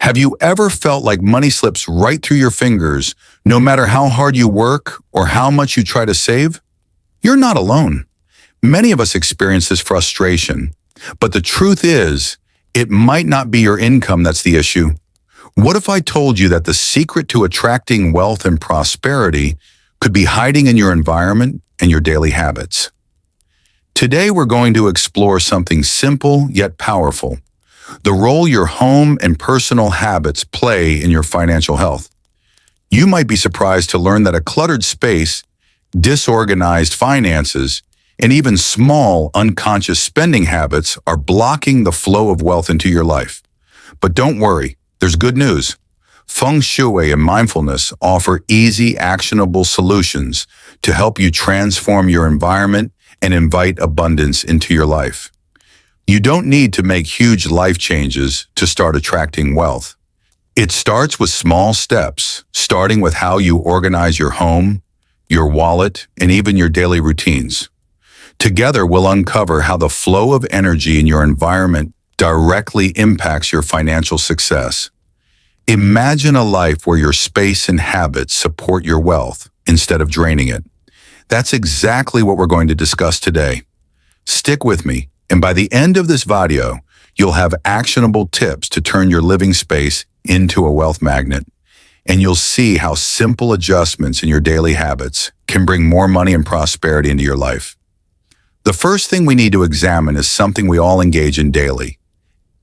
Have you ever felt like money slips right through your fingers, no matter how hard you work or how much you try to save? You're not alone. Many of us experience this frustration, but the truth is, it might not be your income that's the issue. What if I told you that the secret to attracting wealth and prosperity could be hiding in your environment and your daily habits? Today, we're going to explore something simple yet powerful: the role your home and personal habits play in your financial health. You might be surprised to learn that a cluttered space, disorganized finances, and even small, unconscious spending habits are blocking the flow of wealth into your life. But don't worry, there's good news. Feng Shui and mindfulness offer easy, actionable solutions to help you transform your environment and invite abundance into your life. You don't need to make huge life changes to start attracting wealth. It starts with small steps, starting with how you organize your home, your wallet, and even your daily routines. Together, we'll uncover how the flow of energy in your environment directly impacts your financial success. Imagine a life where your space and habits support your wealth instead of draining it. That's exactly what we're going to discuss today. Stick with me, and by the end of this video, you'll have actionable tips to turn your living space into a wealth magnet. And you'll see how simple adjustments in your daily habits can bring more money and prosperity into your life. The first thing we need to examine is something we all engage in daily: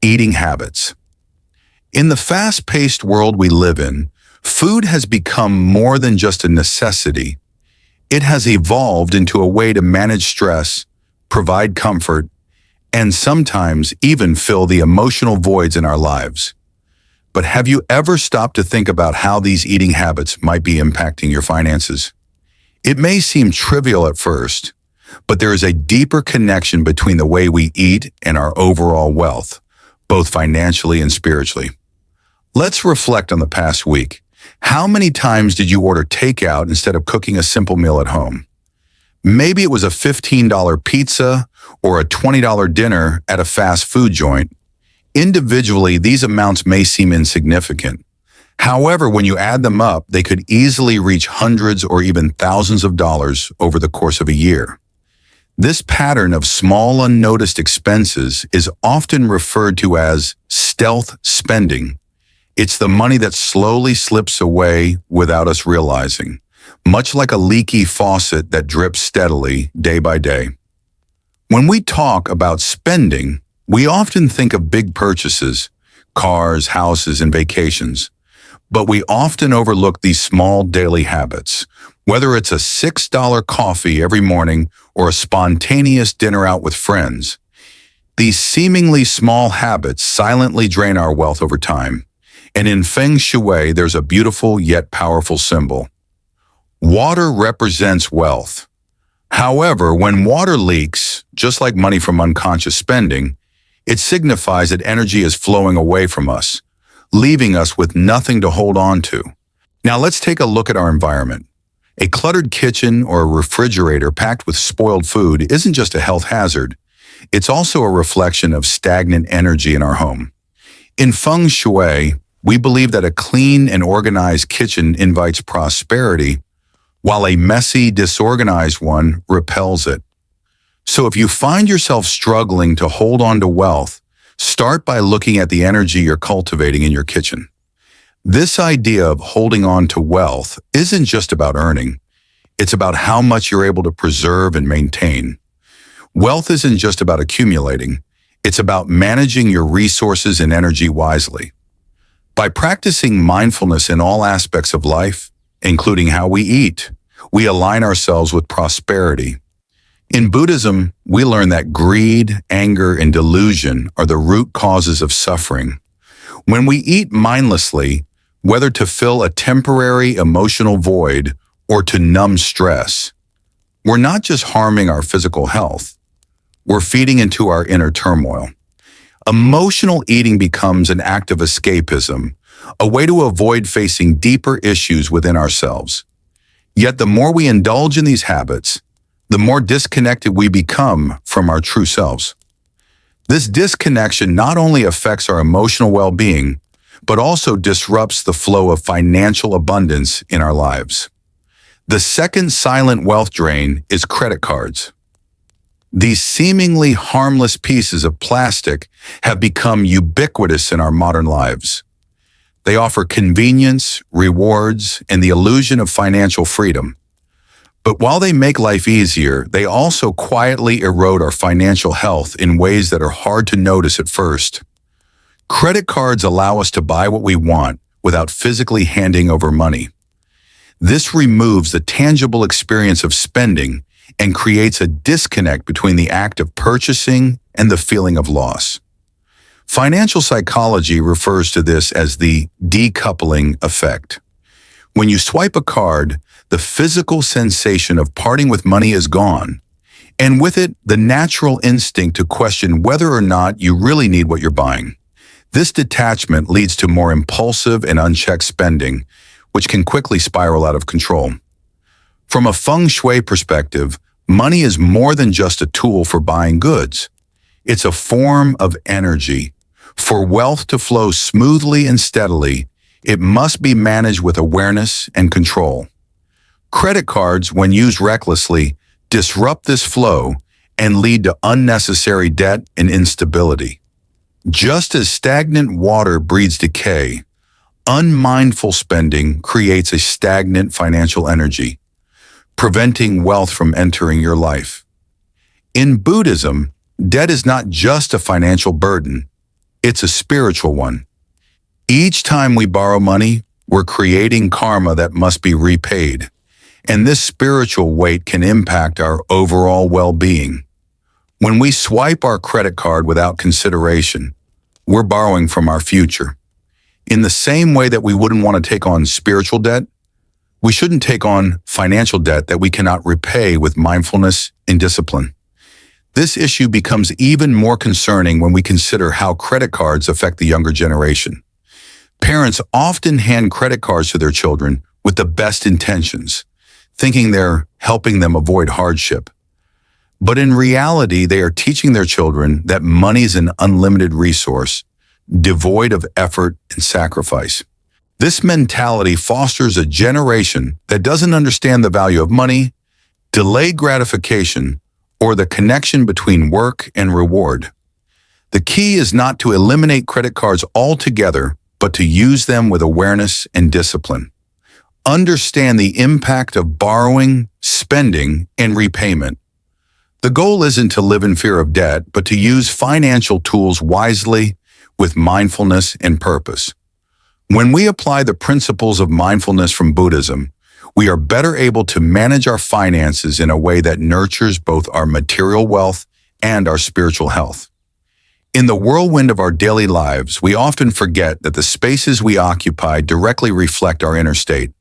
eating habits. In the fast-paced world we live in, food has become more than just a necessity. It has evolved into a way to manage stress, provide comfort, and sometimes even fill the emotional voids in our lives. But have you ever stopped to think about how these eating habits might be impacting your finances? It may seem trivial at first, but there is a deeper connection between the way we eat and our overall wealth, both financially and spiritually. Let's reflect on the past week. How many times did you order takeout instead of cooking a simple meal at home? Maybe it was a $15 pizza or a $20 dinner at a fast food joint. Individually, these amounts may seem insignificant. However, when you add them up, they could easily reach hundreds or even thousands of dollars over the course of a year. This pattern of small, unnoticed expenses is often referred to as stealth spending. It's the money that slowly slips away without us realizing, much like a leaky faucet that drips steadily day by day. When we talk about spending, we often think of big purchases: cars, houses, and vacations. But we often overlook these small daily habits. Whether it's a $6 coffee every morning or a spontaneous dinner out with friends, these seemingly small habits silently drain our wealth over time. And in Feng Shui, there's a beautiful yet powerful symbol. Water represents wealth. However, when water leaks, just like money from unconscious spending, it signifies that energy is flowing away from us, leaving us with nothing to hold on to. Now let's take a look at our environment. A cluttered kitchen or a refrigerator packed with spoiled food isn't just a health hazard. It's also a reflection of stagnant energy in our home. In Feng Shui, we believe that a clean and organized kitchen invites prosperity, while a messy, disorganized one repels it. So if you find yourself struggling to hold on to wealth, start by looking at the energy you're cultivating in your kitchen. This idea of holding on to wealth isn't just about earning. It's about how much you're able to preserve and maintain. Wealth isn't just about accumulating. It's about managing your resources and energy wisely. By practicing mindfulness in all aspects of life, including how we eat, we align ourselves with prosperity. In Buddhism, we learn that greed, anger, and delusion are the root causes of suffering. When we eat mindlessly, whether to fill a temporary emotional void or to numb stress, we're not just harming our physical health, we're feeding into our inner turmoil. Emotional eating becomes an act of escapism, a way to avoid facing deeper issues within ourselves. Yet the more we indulge in these habits, the more disconnected we become from our true selves. This disconnection not only affects our emotional well-being, but also disrupts the flow of financial abundance in our lives. The second silent wealth drain is credit cards. These seemingly harmless pieces of plastic have become ubiquitous in our modern lives. They offer convenience, rewards, and the illusion of financial freedom. But while they make life easier, they also quietly erode our financial health in ways that are hard to notice at first. Credit cards allow us to buy what we want without physically handing over money. This removes the tangible experience of spending and creates a disconnect between the act of purchasing and the feeling of loss. Financial psychology refers to this as the decoupling effect. When you swipe a card, the physical sensation of parting with money is gone, and with it, the natural instinct to question whether or not you really need what you're buying. This detachment leads to more impulsive and unchecked spending, which can quickly spiral out of control. From a Feng Shui perspective, money is more than just a tool for buying goods. It's a form of energy. For wealth to flow smoothly and steadily, it must be managed with awareness and control. Credit cards, when used recklessly, disrupt this flow and lead to unnecessary debt and instability. Just as stagnant water breeds decay, unmindful spending creates a stagnant financial energy, preventing wealth from entering your life. In Buddhism, debt is not just a financial burden, it's a spiritual one. Each time we borrow money, we're creating karma that must be repaid, and this spiritual weight can impact our overall well-being. When we swipe our credit card without consideration, we're borrowing from our future. In the same way that we wouldn't want to take on spiritual debt, we shouldn't take on financial debt that we cannot repay with mindfulness and discipline. This issue becomes even more concerning when we consider how credit cards affect the younger generation. Parents often hand credit cards to their children with the best intentions, thinking they're helping them avoid hardship. But in reality, they are teaching their children that money is an unlimited resource, devoid of effort and sacrifice. This mentality fosters a generation that doesn't understand the value of money, delayed gratification, or the connection between work and reward. The key is not to eliminate credit cards altogether, but to use them with awareness and discipline. Understand the impact of borrowing, spending, and repayment. The goal isn't to live in fear of debt, but to use financial tools wisely with mindfulness and purpose. When we apply the principles of mindfulness from Buddhism, we are better able to manage our finances in a way that nurtures both our material wealth and our spiritual health. In the whirlwind of our daily lives, we often forget that the spaces we occupy directly reflect our inner state.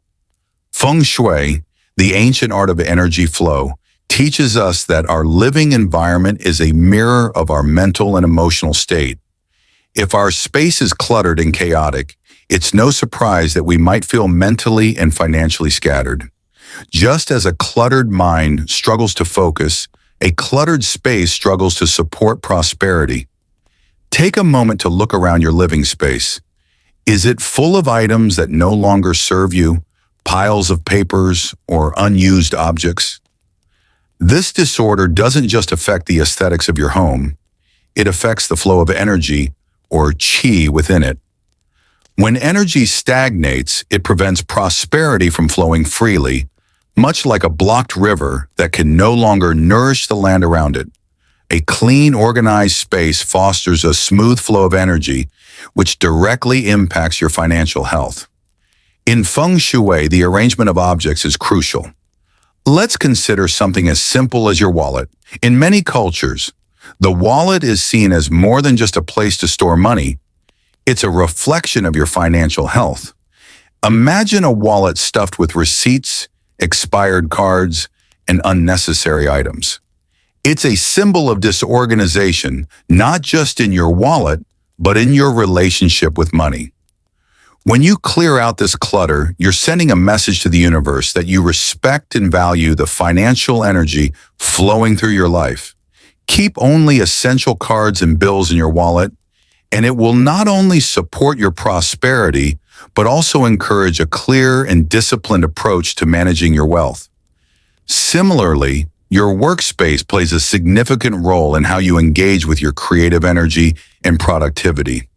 Feng Shui, the ancient art of energy flow, teaches us that our living environment is a mirror of our mental and emotional state. If our space is cluttered and chaotic, it's no surprise that we might feel mentally and financially scattered. Just as a cluttered mind struggles to focus, a cluttered space struggles to support prosperity. Take a moment to look around your living space. Is it full of items that no longer serve you, piles of papers, or unused objects? This disorder doesn't just affect the aesthetics of your home, it affects the flow of energy, or qi, within it. When energy stagnates, it prevents prosperity from flowing freely, much like a blocked river that can no longer nourish the land around it. A clean, organized space fosters a smooth flow of energy, which directly impacts your financial health. In Feng Shui, the arrangement of objects is crucial. Let's consider something as simple as your wallet. In many cultures, the wallet is seen as more than just a place to store money. It's a reflection of your financial health. Imagine a wallet stuffed with receipts, expired cards, and unnecessary items. It's a symbol of disorganization, not just in your wallet, but in your relationship with money. When you clear out this clutter, you're sending a message to the universe that you respect and value the financial energy flowing through your life. Keep only essential cards and bills in your wallet, and it will not only support your prosperity, but also encourage a clear and disciplined approach to managing your wealth. Similarly, your workspace plays a significant role in how you engage with your creative energy and productivity.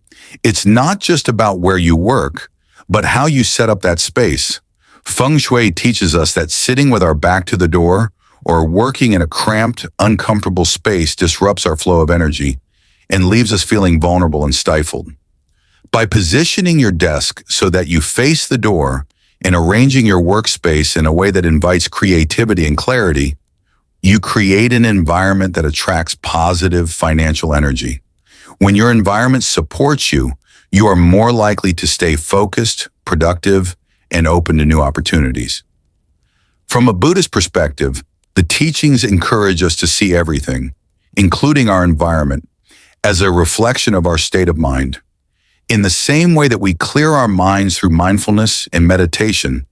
It's not just about where you work, but how you set up that space. Feng Shui teaches us that sitting with our back to the door or working in a cramped, uncomfortable space disrupts our flow of energy and leaves us feeling vulnerable and stifled. By positioning your desk so that you face the door and arranging your workspace in a way that invites creativity and clarity, you create an environment that attracts positive financial energy. When your environment supports you, you are more likely to stay focused, productive, and open to new opportunities. From a Buddhist perspective, the teachings encourage us to see everything, including our environment, as a reflection of our state of mind. In the same way that we clear our minds through mindfulness and meditation,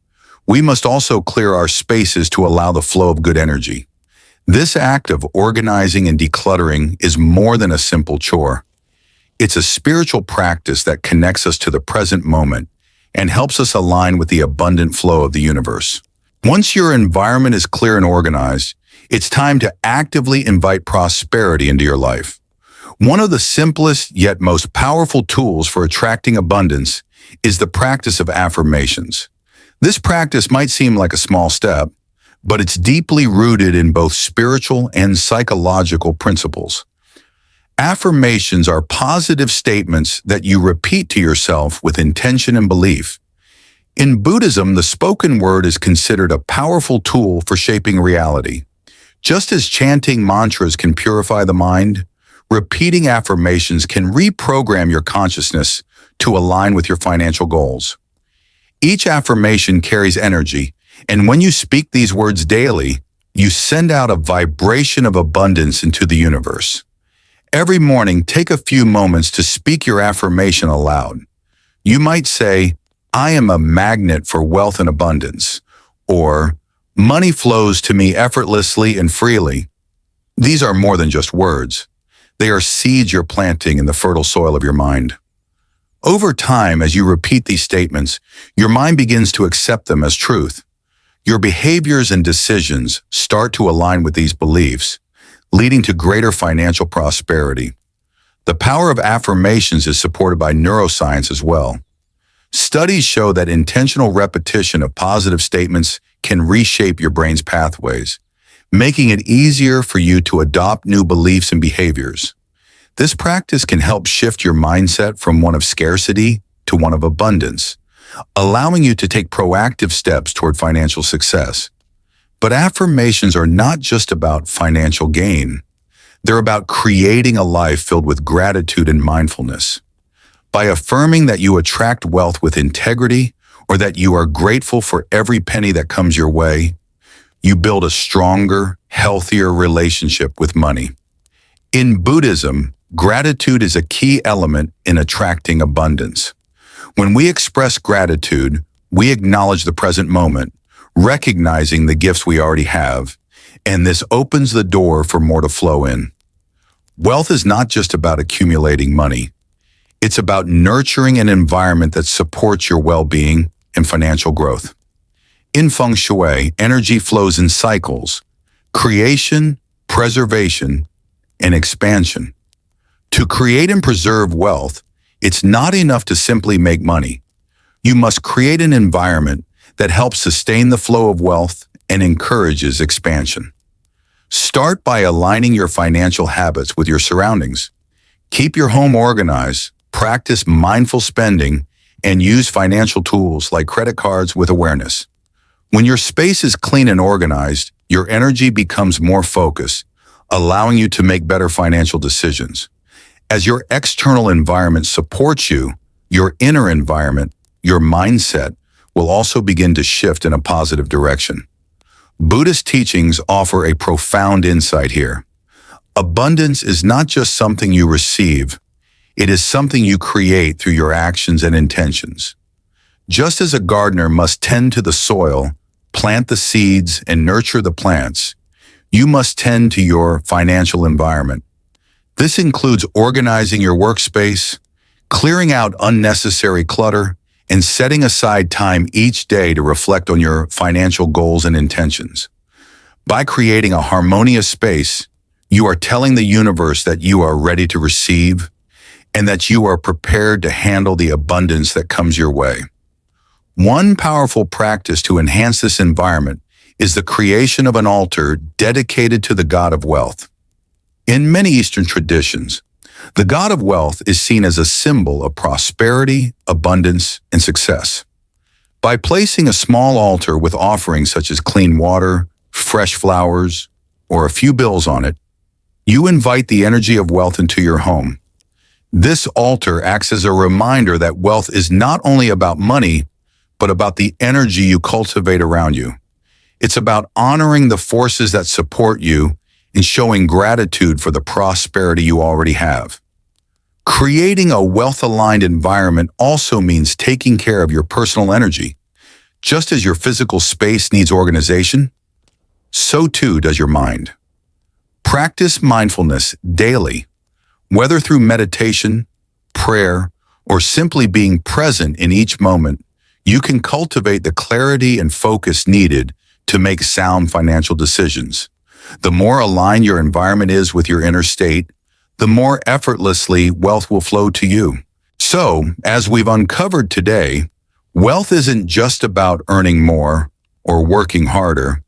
we must also clear our spaces to allow the flow of good energy. This act of organizing and decluttering is more than a simple chore. It's a spiritual practice that connects us to the present moment and helps us align with the abundant flow of the universe. Once your environment is clear and organized, it's time to actively invite prosperity into your life. One of the simplest yet most powerful tools for attracting abundance is the practice of affirmations. This practice might seem like a small step, but it's deeply rooted in both spiritual and psychological principles. Affirmations are positive statements that you repeat to yourself with intention and belief. In Buddhism, the spoken word is considered a powerful tool for shaping reality. Just as chanting mantras can purify the mind, repeating affirmations can reprogram your consciousness to align with your financial goals. Each affirmation carries energy, and when you speak these words daily, you send out a vibration of abundance into the universe. Every morning, take a few moments to speak your affirmation aloud. You might say, "I am a magnet for wealth and abundance," or "Money flows to me effortlessly and freely." These are more than just words. They are seeds you're planting in the fertile soil of your mind. Over time, as you repeat these statements, your mind begins to accept them as truth. Your behaviors and decisions start to align with these beliefs, leading to greater financial prosperity. The power of affirmations is supported by neuroscience as well. Studies show that intentional repetition of positive statements can reshape your brain's pathways, making it easier for you to adopt new beliefs and behaviors. This practice can help shift your mindset from one of scarcity to one of abundance, allowing you to take proactive steps toward financial success. But affirmations are not just about financial gain. They're about creating a life filled with gratitude and mindfulness. By affirming that you attract wealth with integrity or that you are grateful for every penny that comes your way, you build a stronger, healthier relationship with money. In Buddhism, gratitude is a key element in attracting abundance. When we express gratitude, we acknowledge the present moment, recognizing the gifts we already have, and this opens the door for more to flow in. Wealth is not just about accumulating money. It's about nurturing an environment that supports your well-being and financial growth. In Feng Shui, energy flows in cycles: creation, preservation, and expansion. To create and preserve wealth, it's not enough to simply make money. You must create an environment that helps sustain the flow of wealth and encourages expansion. Start by aligning your financial habits with your surroundings. Keep your home organized, practice mindful spending, and use financial tools like credit cards with awareness. When your space is clean and organized, your energy becomes more focused, allowing you to make better financial decisions. As your external environment supports you, your inner environment, your mindset, will also begin to shift in a positive direction. Buddhist teachings offer a profound insight here. Abundance is not just something you receive, it is something you create through your actions and intentions. Just as a gardener must tend to the soil, plant the seeds, and nurture the plants, you must tend to your financial environment. This includes organizing your workspace, clearing out unnecessary clutter, and setting aside time each day to reflect on your financial goals and intentions. By creating a harmonious space, you are telling the universe that you are ready to receive and that you are prepared to handle the abundance that comes your way. One powerful practice to enhance this environment is the creation of an altar dedicated to the god of wealth. In many Eastern traditions, the god of wealth is seen as a symbol of prosperity, abundance, and success. By placing a small altar with offerings such as clean water, fresh flowers, or a few bills on it, you invite the energy of wealth into your home. This altar acts as a reminder that wealth is not only about money, but about the energy you cultivate around you. It's about honoring the forces that support you and showing gratitude for the prosperity you already have. Creating a wealth-aligned environment also means taking care of your personal energy. Just as your physical space needs organization, so too does your mind. Practice mindfulness daily, whether through meditation, prayer, or simply being present in each moment. You can cultivate the clarity and focus needed to make sound financial decisions. The more aligned your environment is with your inner state, the more effortlessly wealth will flow to you. So, as we've uncovered today, wealth isn't just about earning more or working harder.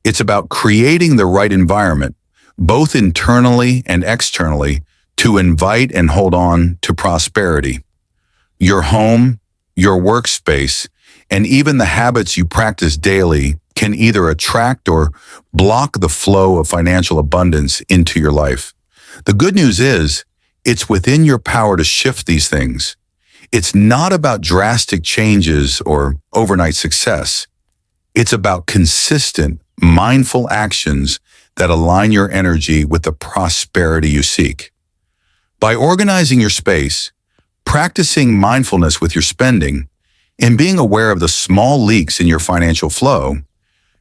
It's about creating the right environment, both internally and externally, to invite and hold on to prosperity. Your home, your workspace, and even the habits you practice daily can either attract or block the flow of financial abundance into your life. The good news is, it's within your power to shift these things. It's not about drastic changes or overnight success. It's about consistent, mindful actions that align your energy with the prosperity you seek. By organizing your space, practicing mindfulness with your spending, and being aware of the small leaks in your financial flow,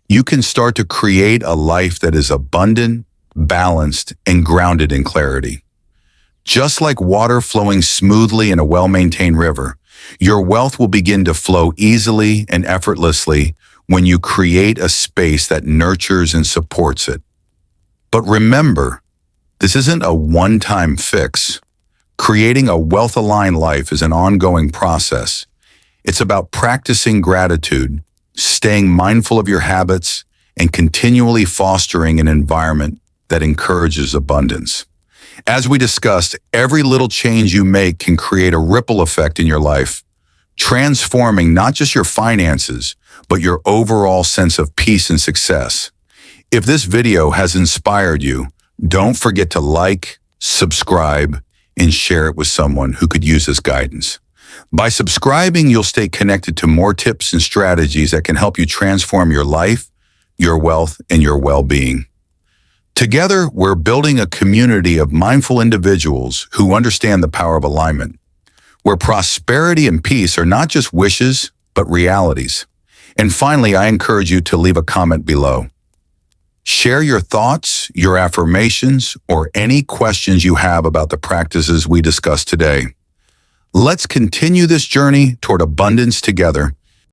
you can start to create a life that is abundant, balanced, and grounded in clarity. Just like water flowing smoothly in a well-maintained river, your wealth will begin to flow easily and effortlessly when you create a space that nurtures and supports it. But remember, this isn't a one-time fix. Creating a wealth-aligned life is an ongoing process. It's about practicing gratitude, staying mindful of your habits, and continually fostering an environment that encourages abundance. As we discussed, every little change you make can create a ripple effect in your life, transforming not just your finances, but your overall sense of peace and success. If this video has inspired you, don't forget to like, subscribe, and share it with someone who could use this guidance. By subscribing, you'll stay connected to more tips and strategies that can help you transform your life, your wealth, and your well-being. Together, we're building a community of mindful individuals who understand the power of alignment, where prosperity and peace are not just wishes, but realities. And finally, I encourage you to leave a comment below. Share your thoughts, your affirmations, or any questions you have about the practices we discussed today. Let's continue this journey toward abundance together.